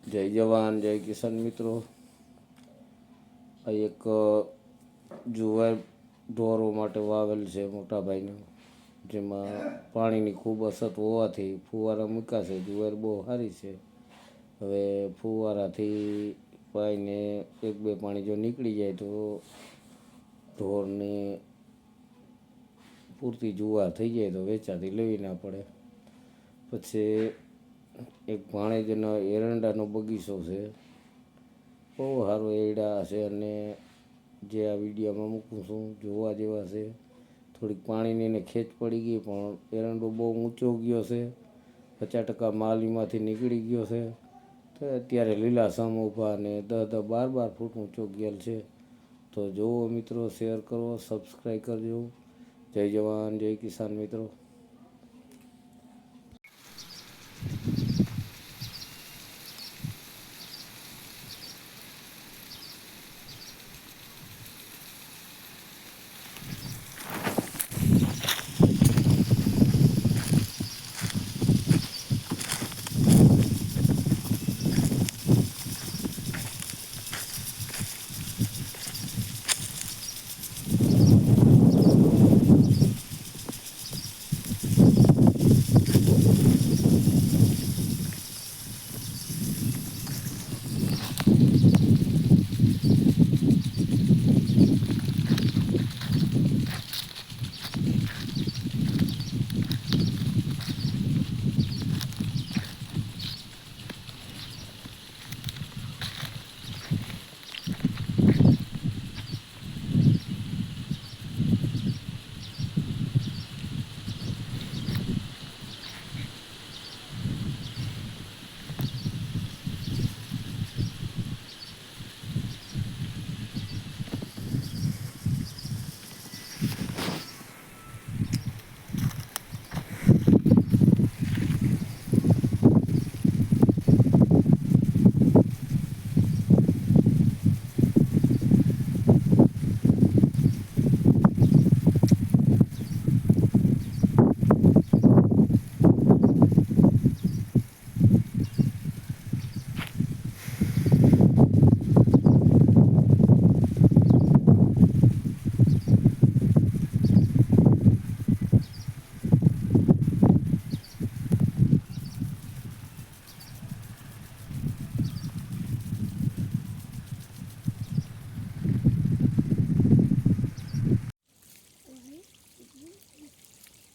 જય જવાન જય કિસાન મિત્રો। આ એક જુવાર ઢોરો માટે વાવેલ છે મોટા ભાઈને, જેમાં પાણીની ખૂબ અછત હોવાથી ફુવારા મૂકાશે। જુવાર બહુ સારી છે। હવે ફુવારાથી પાઈને એક બે પાણી જો નીકળી જાય તો ઢોરને પૂરતી જુવાર થઈ જાય તો વેચાતી લેવી ના પડે। પછી એક ભાણેજનો એરંડાનો બગીચો છે, બહુ સારો એરંડા છે અને જે આ વિડીયોમાં મૂકું છું જોવા જેવા છે। થોડીક પાણીની એને ખેંચ પડી ગઈ પણ એરંડો બહુ ઊંચો ગયો છે, 50% માલ એમાંથી નીકળી ગયો છે। તો અત્યારે લીલાછમ ઊભા અને 10-10, 12-12 ફૂટ ઊંચો ગયેલ છે। તો જોવો મિત્રો, શેર કરો, સબસ્ક્રાઈબ કરજો। જય જવાન જય કિસાન મિત્રો।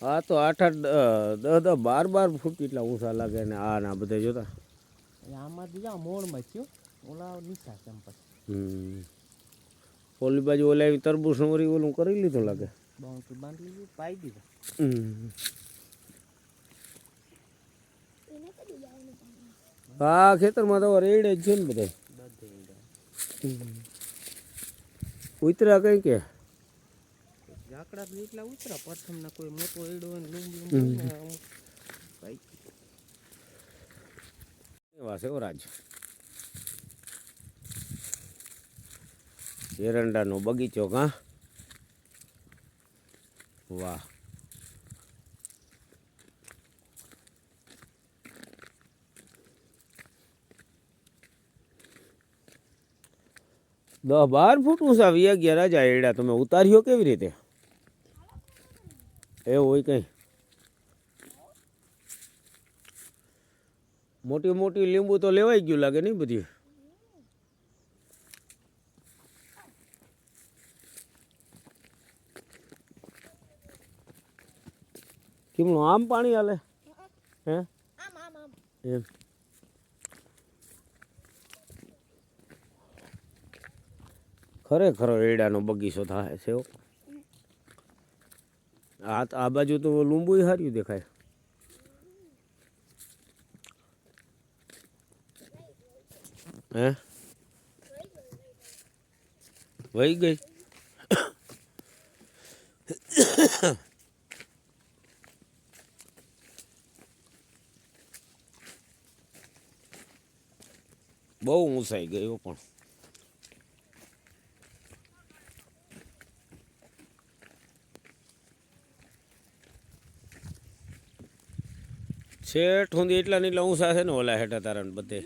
આ તો 8-8, 10-10, 12-12 ફૂટ એટલા ઊંચા લાગે ને આ ના બધા જોતા આમાં બીજા મોડમાં થયો, ઓલા નીચા કેમ્પસ ઓલી બાજુ ઓલા તરબૂચ વળી ઓલું કરી લીધું લાગે, બાઉન્ડ્રી બાંધી લીધી, પાઈ દીધા। હા ખેતરમાં તો રેડે જ છે ને બધા ઉતરા કઈ કે ઝાકડા તો એટલા ઉતરા, પ્રથમના કોઈ મોટો એડો હોય ને લીંબુ એવા છે રાજ। એરંડાનો બગીચો કા વાહ, દસ 12 ફૂટ ઊંચા 11 રાજા એડા તમે ઉતાર્યો કેવી રીતે? એવું હોય કઈ? મોટી મોટી લીંબુ તો લેવાઈ ગયું લાગે નહીં બધી? કેમનું આમ પાણી હાલે હે એમ? ખરેખર એડાનો બગીચો થાય છે। આ બાજુ તો લીંબુ હાર્યું દેખાય। હે વહી ગઈ? બહુ ઊંચાઈ ગયો પણ શેઠ સુધી એટલા ને એટલા ઊંચા છે ને ઓલા હેઠા તારા બધે।